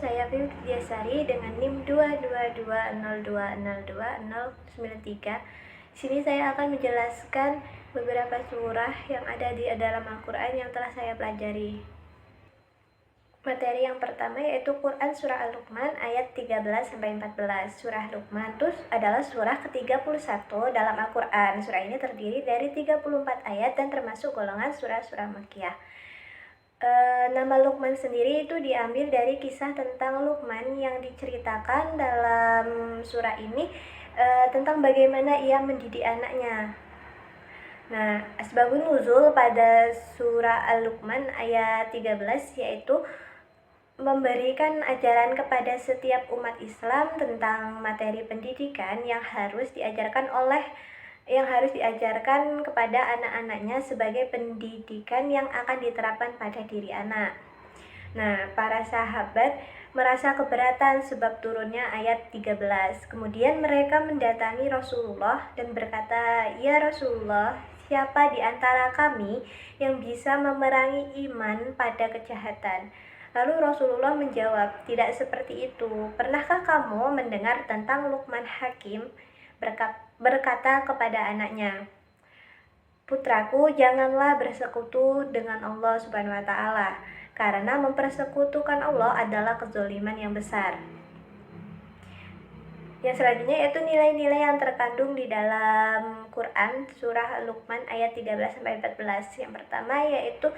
saya Vivi Diasari dengan NIM 22202029093. Di sini saya akan menjelaskan beberapa surah yang ada di dalam Al-Quran yang telah saya pelajari. Materi yang pertama yaitu Quran Surah Al-Luqman ayat 13-14. Surah Luqman itu adalah surah ke-31 dalam Al-Quran. Surah ini terdiri dari 34 ayat dan termasuk golongan surah-surah Makkiyah. Nama Luqman sendiri itu diambil dari kisah tentang Luqman yang diceritakan dalam surah ini, tentang bagaimana ia mendidik anaknya. Nah, asbabun nuzul pada surah Al-Luqman ayat 13 yaitu memberikan ajaran kepada setiap umat Islam tentang materi pendidikan yang harus diajarkan kepada anak-anaknya sebagai pendidikan yang akan diterapkan pada diri anak. Nah, para sahabat merasa keberatan sebab turunnya ayat 13. Kemudian mereka mendatangi Rasulullah dan berkata, "Ya Rasulullah, siapa di antara kami yang bisa memerangi iman pada kejahatan?" Lalu Rasulullah menjawab, "Tidak seperti itu. Pernahkah kamu mendengar tentang Luqman Hakim berkata kepada anaknya, 'Putraku, janganlah bersekutu dengan Allah Subhanahu wa Ta'ala, karena mempersekutukan Allah adalah kezaliman yang besar.'" Yang selanjutnya yaitu nilai-nilai yang terkandung di dalam Quran surah Luqman ayat 13-14. Yang pertama yaitu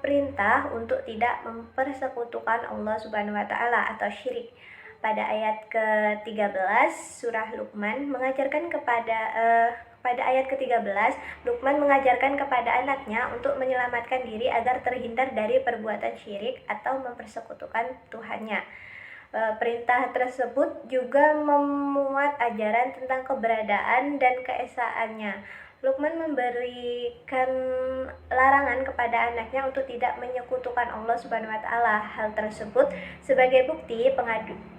perintah untuk tidak mempersekutukan Allah Subhanahu wa Ta'ala atau syirik. Pada ayat ke-13 surah Luqman pada ayat ke-13 Luqman mengajarkan kepada anaknya untuk menyelamatkan diri agar terhindar dari perbuatan syirik atau mempersekutukan Tuhannya. Perintah tersebut juga memuat ajaran tentang keberadaan dan keesaannya. Luqman memberikan larangan kepada anaknya untuk tidak menyekutukan Allah Subhanahu wa Ta'ala. Hal tersebut sebagai bukti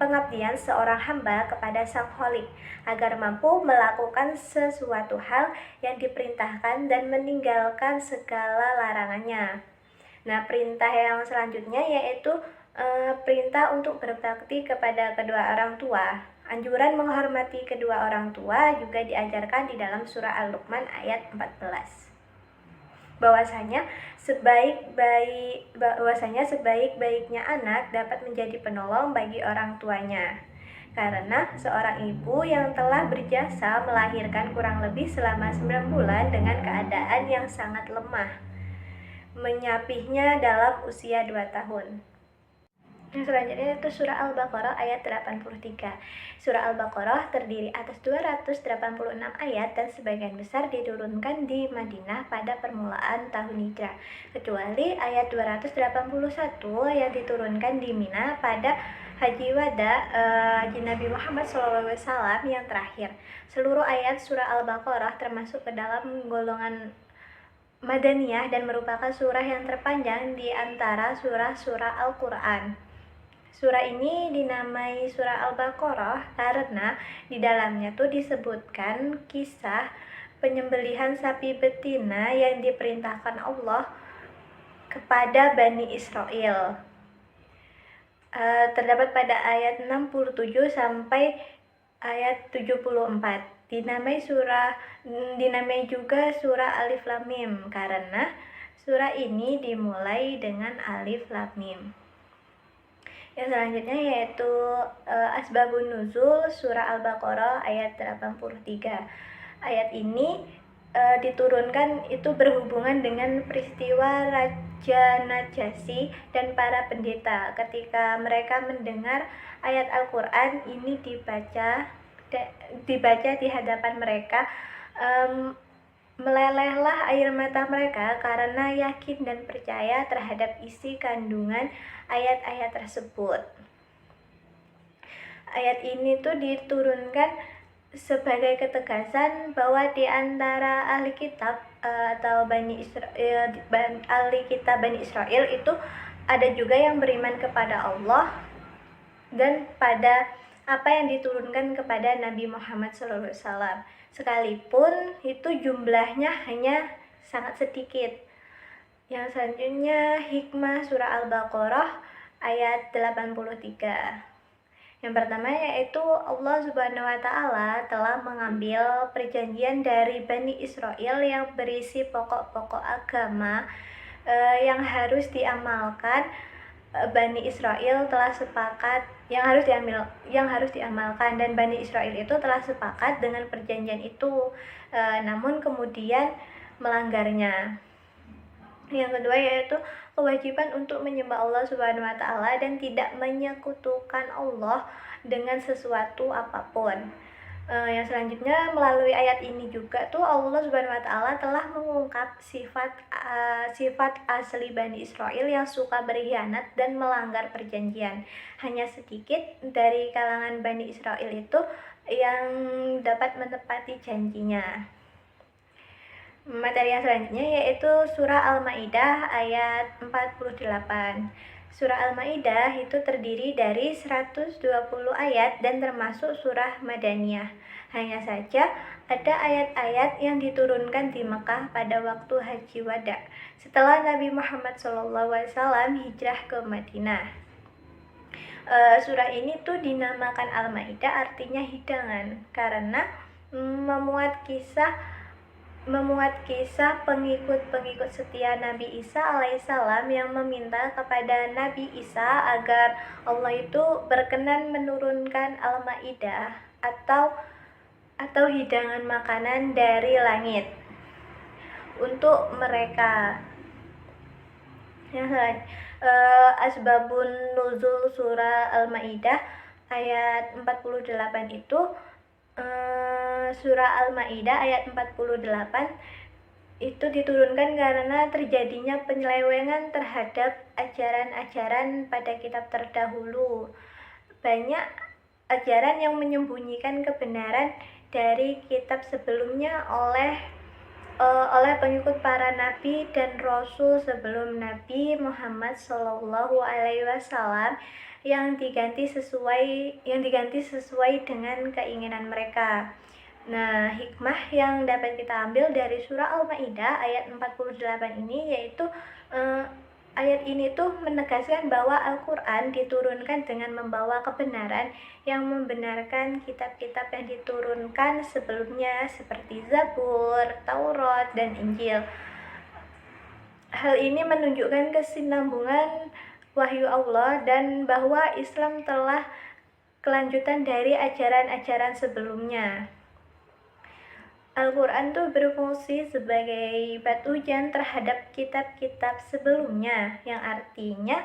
pengabdian seorang hamba kepada Sang Khalik agar mampu melakukan sesuatu hal yang diperintahkan dan meninggalkan segala larangannya. Nah, perintah yang selanjutnya yaitu perintah untuk berbakti kepada kedua orang tua. Anjuran menghormati kedua orang tua juga diajarkan di dalam surah Al-Luqman ayat 14. Bahwasanya sebaik-baiknya anak dapat menjadi penolong bagi orang tuanya. Karena seorang ibu yang telah berjasa melahirkan kurang lebih selama 9 bulan dengan keadaan yang sangat lemah, menyapihnya dalam usia 2 tahun. Yang selanjutnya itu surah Al-Baqarah ayat 83. Surah Al-Baqarah terdiri atas 286 ayat dan sebagian besar diturunkan di Madinah pada permulaan tahun Hijrah, kecuali ayat 281 yang diturunkan di Mina pada Haji Wada Haji Nabi Muhammad SAW yang terakhir. Seluruh ayat surah Al-Baqarah termasuk ke dalam golongan Madaniyah dan merupakan surah yang terpanjang di antara surah-surah Al-Quran. Surah ini dinamai surah Al-Baqarah karena di dalamnya tuh disebutkan kisah penyembelihan sapi betina yang diperintahkan Allah kepada Bani Israel. Terdapat pada ayat 67 sampai ayat 74. Dinamai juga surah Alif Lam Mim karena surah ini dimulai dengan Alif Lam Mim. Yang selanjutnya yaitu asbabun nuzul surah Al-Baqarah ayat 83. Ayat ini diturunkan itu berhubungan dengan peristiwa Raja Najasyi dan para pendeta. Ketika mereka mendengar ayat Al-Quran ini dibaca di hadapan mereka, melelehlah air mata mereka karena yakin dan percaya terhadap isi kandungan ayat-ayat tersebut. Ayat ini tuh diturunkan sebagai ketegasan bahwa di antara ahli kitab atau ahli kitab Bani Israel itu ada juga yang beriman kepada Allah dan pada apa yang diturunkan kepada Nabi Muhammad SAW. Sekalipun itu jumlahnya hanya sangat sedikit. Yang selanjutnya hikmah surah Al-Baqarah ayat 83. Yang pertama yaitu Allah Subhanahu wa taala telah mengambil perjanjian dari Bani Israel yang berisi pokok-pokok agama yang harus diamalkan. Bani Israel telah sepakat yang harus diamalkan, dan Bani Israel itu telah sepakat dengan perjanjian itu, namun kemudian melanggarnya. Yang kedua yaitu kewajiban untuk menyembah Allah Subhanahu wa taala dan tidak menyekutukan Allah dengan sesuatu apapun. Yang selanjutnya, melalui ayat ini juga tuh Allah Subhanahu wa taala telah mengungkap sifat asli Bani Israel yang suka berkhianat dan melanggar perjanjian. Hanya sedikit dari kalangan Bani Israel itu yang dapat menepati janjinya. Materi yang selanjutnya yaitu surah Al-Maidah ayat 48. Surah Al-Maidah itu terdiri dari 120 ayat dan termasuk surah Madaniyah. Hanya saja ada ayat-ayat yang diturunkan di Mekah pada waktu Haji Wada setelah Nabi Muhammad SAW hijrah ke Madinah. Surah ini tuh dinamakan Al-Maidah, artinya hidangan, karena memuat kisah pengikut-pengikut setia Nabi Isa alaihissalam yang meminta kepada Nabi Isa agar Allah itu berkenan menurunkan Al-Maidah atau hidangan makanan dari langit untuk mereka. Asbabun nuzul surah Al-Maidah ayat 48 itu, surah Al-Maidah ayat 48 itu diturunkan karena terjadinya penyelewengan terhadap ajaran-ajaran pada kitab terdahulu. Banyak ajaran yang menyembunyikan kebenaran dari kitab sebelumnya oleh pengikut para nabi dan rasul sebelum Nabi Muhammad SAW yang diganti sesuai dengan keinginan mereka. Nah, hikmah yang dapat kita ambil dari surah Al-Maidah ayat 48 ini yaitu ayat ini tuh menegaskan bahwa Al-Quran diturunkan dengan membawa kebenaran yang membenarkan kitab-kitab yang diturunkan sebelumnya seperti Zabur, Taurat, dan Injil. Hal ini menunjukkan kesinambungan wahyu Allah dan bahwa Islam telah kelanjutan dari ajaran-ajaran sebelumnya. Al-Quran tuh berfungsi sebagai batu ujian terhadap kitab-kitab sebelumnya, yang artinya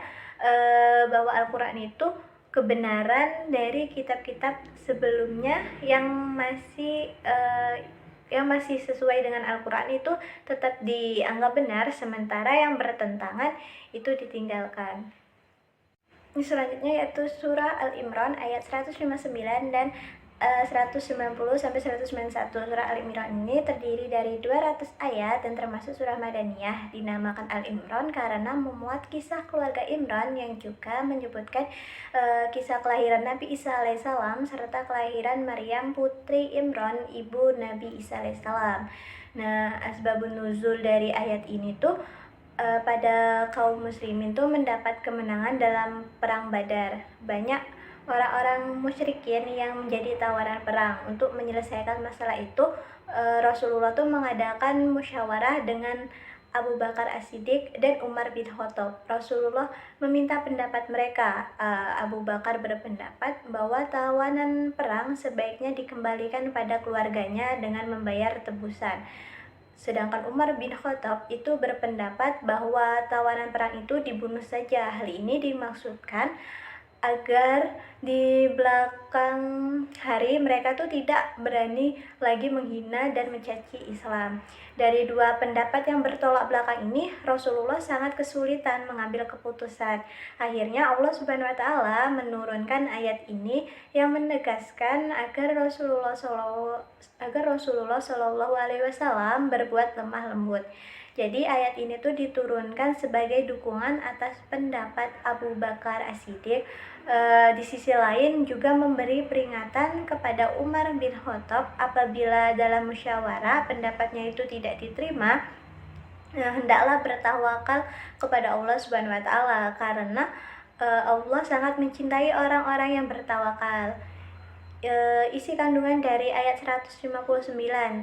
bahwa Al-Quran itu kebenaran dari kitab-kitab sebelumnya yang masih sesuai dengan Al-Quran itu tetap dianggap benar, sementara yang bertentangan itu ditinggalkan. Ini selanjutnya yaitu surah Al-Imran ayat 159 dan 190 sampai 191. Surah Al-Imran ini terdiri dari 200 ayat dan termasuk surah Madaniyah. Dinamakan Al-Imran karena memuat kisah keluarga Imran yang juga menyebutkan kisah kelahiran Nabi Isa alaihissalam serta kelahiran Maryam putri Imran ibu Nabi Isa alaihissalam. Nah, asbabun nuzul dari ayat ini tuh pada kaum muslimin tuh mendapat kemenangan dalam perang Badar. Banyak orang-orang musyrikin yang menjadi tawanan perang. Untuk menyelesaikan masalah itu, Rasulullah tuh mengadakan musyawarah dengan Abu Bakar As-Siddiq dan Umar bin Khattab. Rasulullah meminta pendapat mereka. Abu Bakar berpendapat bahwa tawanan perang sebaiknya dikembalikan pada keluarganya dengan membayar tebusan. Sedangkan Umar bin Khattab itu berpendapat bahwa tawanan perang itu dibunuh saja. Hal ini dimaksudkan agar di belakang hari mereka tuh tidak berani lagi menghina dan mencaci Islam. Dari dua pendapat yang bertolak belakang ini, Rasulullah sangat kesulitan mengambil keputusan. Akhirnya Allah Subhanahu wa taala menurunkan ayat ini yang menegaskan agar Rasulullah Shallallahu alaihi wasallam berbuat lemah lembut. Jadi ayat ini tuh diturunkan sebagai dukungan atas pendapat Abu Bakar As-Siddiq. Di sisi lain juga memberi peringatan kepada Umar bin Khattab apabila dalam musyawarah pendapatnya itu tidak diterima, hendaklah bertawakal kepada Allah Subhanahu wa taala, karena Allah sangat mencintai orang-orang yang bertawakal. Isi kandungan dari ayat 159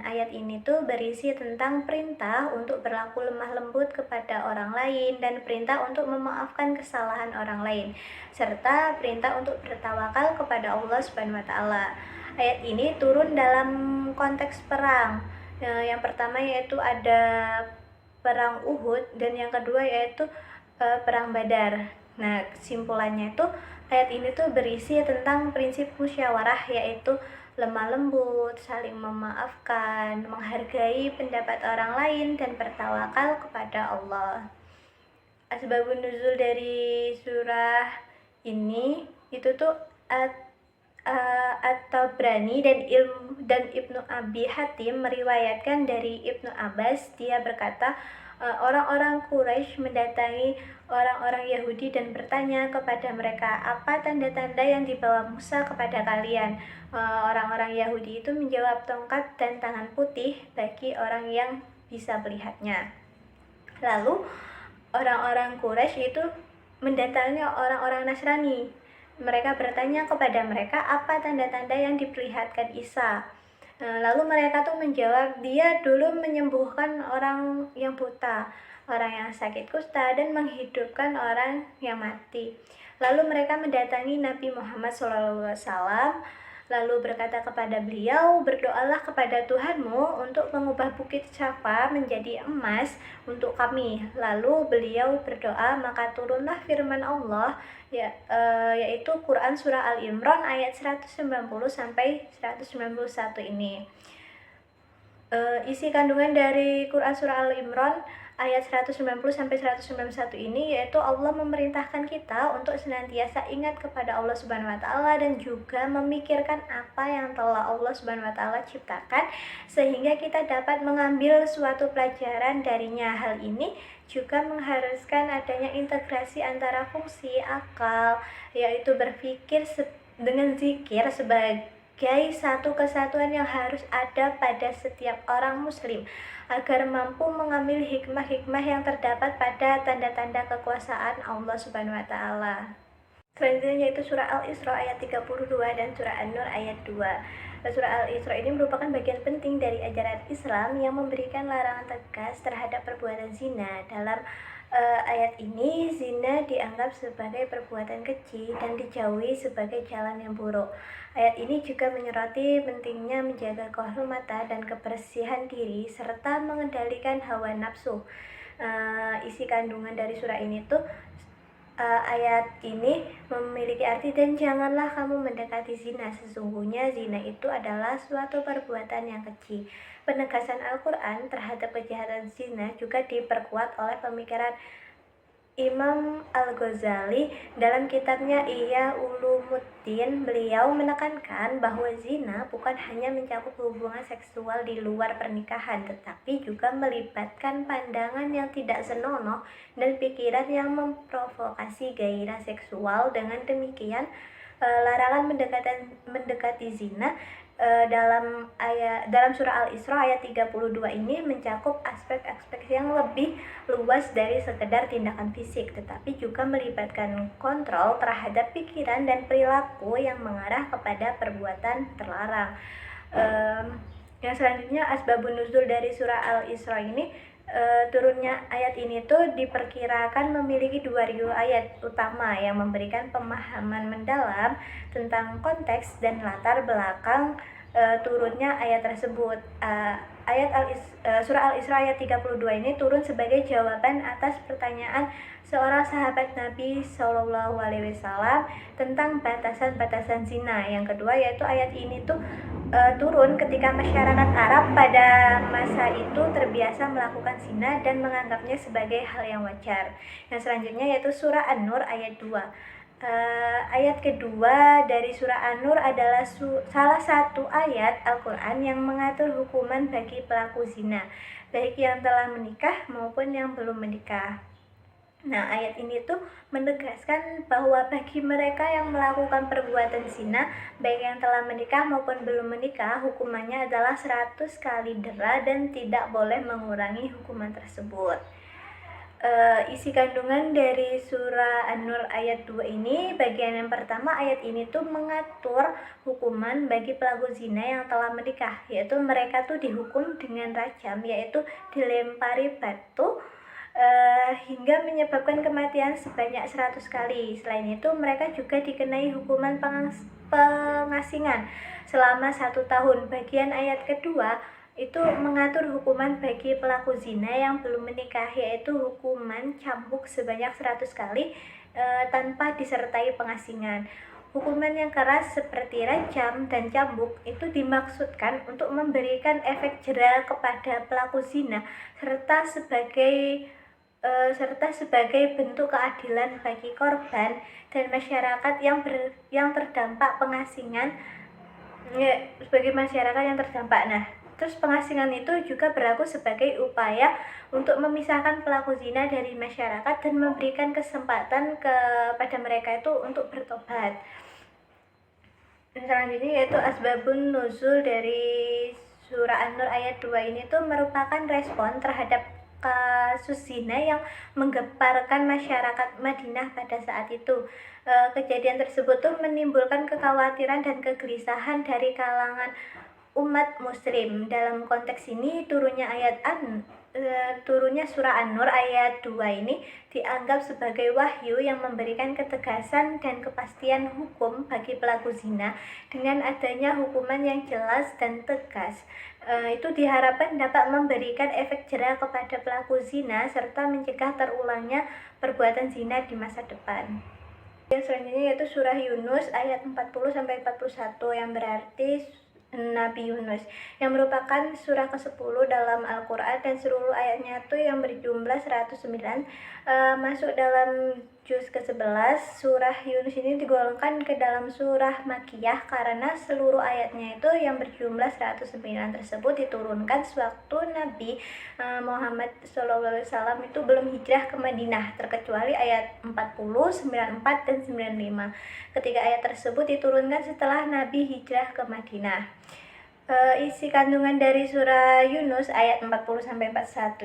ayat ini tuh berisi tentang perintah untuk berlaku lemah lembut kepada orang lain dan perintah untuk memaafkan kesalahan orang lain serta perintah untuk bertawakal kepada Allah Subhanahu wa taala. Ayat ini turun dalam konteks perang. Yang pertama yaitu ada perang Uhud dan yang kedua yaitu perang Badar. Nah, kesimpulannya itu ayat ini tuh berisi tentang prinsip musyawarah, yaitu lemah lembut, saling memaafkan, menghargai pendapat orang lain, dan bertawakal kepada Allah. Asbabun nuzul dari surah ini itu tuh At-Tabrani dan Ibnu Abi Hatim meriwayatkan dari Ibnu Abbas. Dia berkata, orang-orang Quraisy mendatangi orang-orang Yahudi dan bertanya kepada mereka, apa tanda-tanda yang dibawa Musa kepada kalian? Orang-orang Yahudi itu menjawab, tongkat dan tangan putih bagi orang yang bisa melihatnya. Lalu orang-orang Quraisy itu mendatangi orang-orang Nasrani. Mereka bertanya kepada mereka apa tanda-tanda yang diperlihatkan Isa. Lalu mereka tuh menjawab, dia dulu menyembuhkan orang yang buta, orang yang sakit kusta, dan menghidupkan orang yang mati. Lalu mereka mendatangi Nabi Muhammad SAW, lalu berkata kepada beliau, berdoalah kepada Tuhanmu untuk mengubah bukit Safa menjadi emas untuk kami. Lalu beliau berdoa, maka turunlah firman Allah, yaitu Quran Surah Al-Imran ayat 190 sampai 191 ini. Isi kandungan dari Quran Surah Al-Imran ayat 190 sampai 191 ini yaitu Allah memerintahkan kita untuk senantiasa ingat kepada Allah Subhanahu wa taala dan juga memikirkan apa yang telah Allah Subhanahu wa taala ciptakan sehingga kita dapat mengambil suatu pelajaran darinya. Hal ini juga mengharuskan adanya integrasi antara fungsi akal, yaitu berpikir dengan zikir sebagai satu kesatuan yang harus ada pada setiap orang muslim agar mampu mengambil hikmah-hikmah yang terdapat pada tanda-tanda kekuasaan Allah Subhanahu wa taala. Selanjutnya yaitu surah Al-Isra ayat 32 dan surah An-Nur ayat 2. Surah Al-Isra ini merupakan bagian penting dari ajaran Islam yang memberikan larangan tegas terhadap perbuatan zina. Dalam ayat ini, zina dianggap sebagai perbuatan keji dan dijauhi sebagai jalan yang buruk. Ayat ini juga menyoroti pentingnya menjaga kehormatan dan kebersihan diri serta mengendalikan hawa nafsu. Isi kandungan dari surah ini tuh ayat ini memiliki arti, dan janganlah kamu mendekati zina, sesungguhnya zina itu adalah suatu perbuatan yang keji. Penegasan Al-Quran terhadap kejahatan zina juga diperkuat oleh pemikiran Imam Al-Ghazali dalam kitabnya Ihya Ulumuddin. Beliau menekankan bahwa zina bukan hanya mencakup hubungan seksual di luar pernikahan, tetapi juga melibatkan pandangan yang tidak senonoh dan pikiran yang memprovokasi gairah seksual. Dengan demikian, larangan mendekati zina dalam surah Al-Isra ayat 32 ini mencakup aspek-aspek yang lebih luas dari sekedar tindakan fisik, tetapi juga melibatkan kontrol terhadap pikiran dan perilaku yang mengarah kepada perbuatan terlarang. Yang selanjutnya, asbabun nuzul dari surah Al-Isra ini, turunnya ayat ini tuh diperkirakan memiliki dua riwayat utama yang memberikan pemahaman mendalam tentang konteks dan latar belakang turunnya ayat tersebut. Surah Al-Isra ayat 32 ini turun sebagai jawaban atas pertanyaan seorang sahabat Nabi SAW tentang batasan-batasan zina. Yang kedua yaitu ayat ini tuh turun ketika masyarakat Arab pada masa itu terbiasa melakukan zina dan menganggapnya sebagai hal yang wajar. Yang selanjutnya yaitu surah An-Nur ayat 2. Ayat kedua dari surah An-Nur adalah salah satu ayat Al-Quran yang mengatur hukuman bagi pelaku zina, baik yang telah menikah maupun yang belum menikah. Nah, ayat ini tuh menegaskan bahwa bagi mereka yang melakukan perbuatan zina, baik yang telah menikah maupun belum menikah, hukumannya adalah 100 kali dera dan tidak boleh mengurangi hukuman tersebut. Isi kandungan dari surah An-Nur ayat 2 ini, bagian yang pertama ayat ini tuh mengatur hukuman bagi pelaku zina yang telah menikah, yaitu mereka tuh dihukum dengan rajam, yaitu dilempari batu hingga menyebabkan kematian sebanyak 100 kali. Selain itu mereka juga dikenai hukuman pengasingan selama 1 tahun. Bagian ayat kedua itu mengatur hukuman bagi pelaku zina yang belum menikah, yaitu hukuman cambuk sebanyak 100 kali tanpa disertai pengasingan. Hukuman yang keras seperti rajam dan cambuk itu dimaksudkan untuk memberikan efek jera kepada pelaku zina serta sebagai bentuk keadilan bagi korban dan masyarakat yang terdampak pengasingan, ya, sebagai masyarakat yang terdampak. Nah, terus pengasingan itu juga berlaku sebagai upaya untuk memisahkan pelaku zina dari masyarakat dan memberikan kesempatan kepada mereka itu untuk bertobat. Dan selanjutnya yaitu asbabun nuzul dari surah An-Nur ayat 2 ini tuh merupakan respon terhadap kasus zina yang menggemparkan masyarakat Madinah pada saat itu. Kejadian tersebut tuh menimbulkan kekhawatiran dan kegelisahan dari kalangan umat muslim. Dalam konteks ini turunnya surah An-Nur ayat 2 ini dianggap sebagai wahyu yang memberikan ketegasan dan kepastian hukum bagi pelaku zina dengan adanya hukuman yang jelas dan tegas. Itu diharapkan dapat memberikan efek jera kepada pelaku zina serta mencegah terulangnya perbuatan zina di masa depan. Yang selanjutnya yaitu surah Yunus ayat 40-41 yang berarti Nabi Yunus, yang merupakan surah ke-10 dalam Al-Quran dan seluruh ayatnya itu yang berjumlah 109 masuk dalam juz ke-11. Surah Yunus ini digolongkan ke dalam surah Makkiyah karena seluruh ayatnya itu yang berjumlah 109 tersebut diturunkan sewaktu Nabi Muhammad SAW itu belum hijrah ke Madinah, terkecuali ayat 40, 94, dan 95. Ketiga ayat tersebut diturunkan setelah Nabi hijrah ke Madinah. Isi kandungan dari surah Yunus ayat 40-41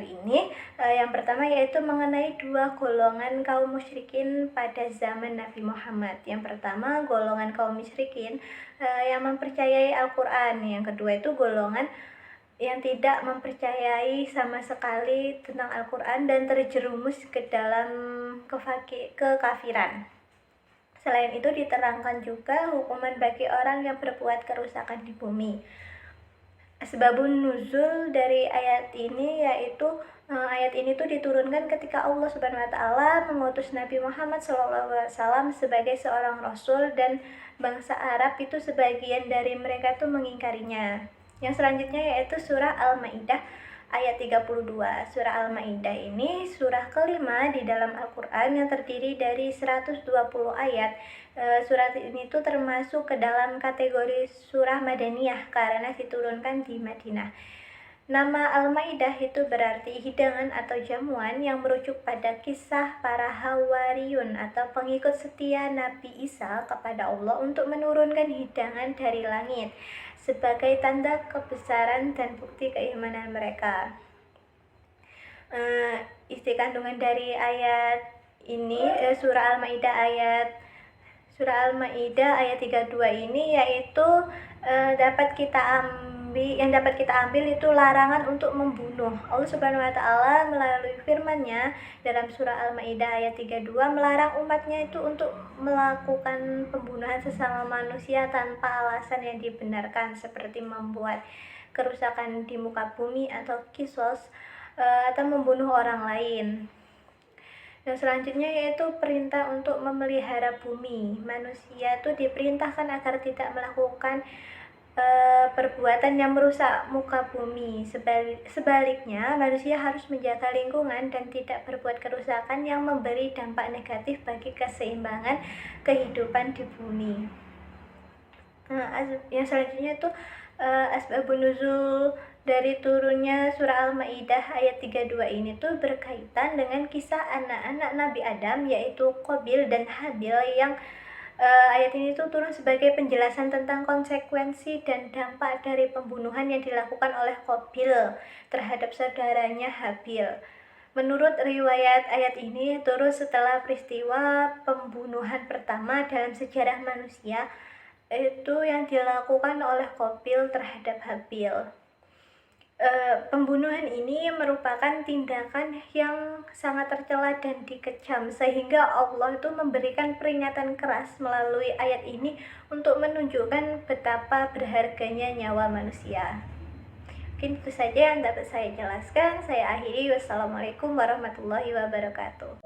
ini yang pertama yaitu mengenai dua golongan kaum musyrikin pada zaman Nabi Muhammad. Yang pertama golongan kaum musyrikin yang mempercayai Al-Quran. Yang kedua itu golongan yang tidak mempercayai sama sekali tentang Al-Quran dan terjerumus ke dalam kekafiran. Selain itu diterangkan juga hukuman bagi orang yang berbuat kerusakan di bumi. Asbabun nuzul dari ayat ini yaitu ayat ini tuh diturunkan ketika Allah Subhanahu wa taala mengutus Nabi Muhammad SAW sebagai seorang rasul dan bangsa Arab itu sebagian dari mereka tuh mengingkarinya. Yang selanjutnya yaitu surah Al-Maidah ayat 32. Surah Al-Maidah ini surah kelima di dalam Al-Quran yang terdiri dari 120 ayat. Surat ini tuh termasuk ke dalam kategori surah Madaniyah karena diturunkan di Madinah. Nama Al-Maidah itu berarti hidangan atau jamuan yang merujuk pada kisah para Hawariyun atau pengikut setia Nabi Isa kepada Allah untuk menurunkan hidangan dari langit sebagai tanda kebesaran dan bukti keimanan mereka. Isi kandungan dari ayat ini surah Al-Maidah ayat 32 ini yaitu dapat kita ambil itu larangan untuk membunuh. Allah Subhanahu wa taala melalui firman-Nya dalam surah Al-Maidah ayat 32 melarang umatnya itu untuk melakukan pembunuhan sesama manusia tanpa alasan yang dibenarkan seperti membuat kerusakan di muka bumi atau kisos atau membunuh orang lain. Dan selanjutnya yaitu perintah untuk memelihara bumi. Manusia itu diperintahkan agar tidak melakukan perbuatan yang merusak muka bumi. Sebaliknya, manusia harus menjaga lingkungan dan tidak berbuat kerusakan yang memberi dampak negatif bagi keseimbangan kehidupan di bumi. Yang selanjutnya itu asbabun nuzul dari turunnya surah Al-Maidah ayat 32 ini tuh berkaitan dengan kisah anak-anak Nabi Adam yaitu Qabil dan Habil yang ayat ini tuh turun sebagai penjelasan tentang konsekuensi dan dampak dari pembunuhan yang dilakukan oleh Qabil terhadap saudaranya Habil. Menurut riwayat, ayat ini turun setelah peristiwa pembunuhan pertama dalam sejarah manusia, yaitu yang dilakukan oleh Qabil terhadap Habil. Pembunuhan ini merupakan tindakan yang sangat tercela dan dikecam, sehingga Allah itu memberikan peringatan keras melalui ayat ini untuk menunjukkan betapa berharganya nyawa manusia. Mungkin itu saja yang dapat saya jelaskan. Saya akhiri. Wassalamualaikum warahmatullahi wabarakatuh.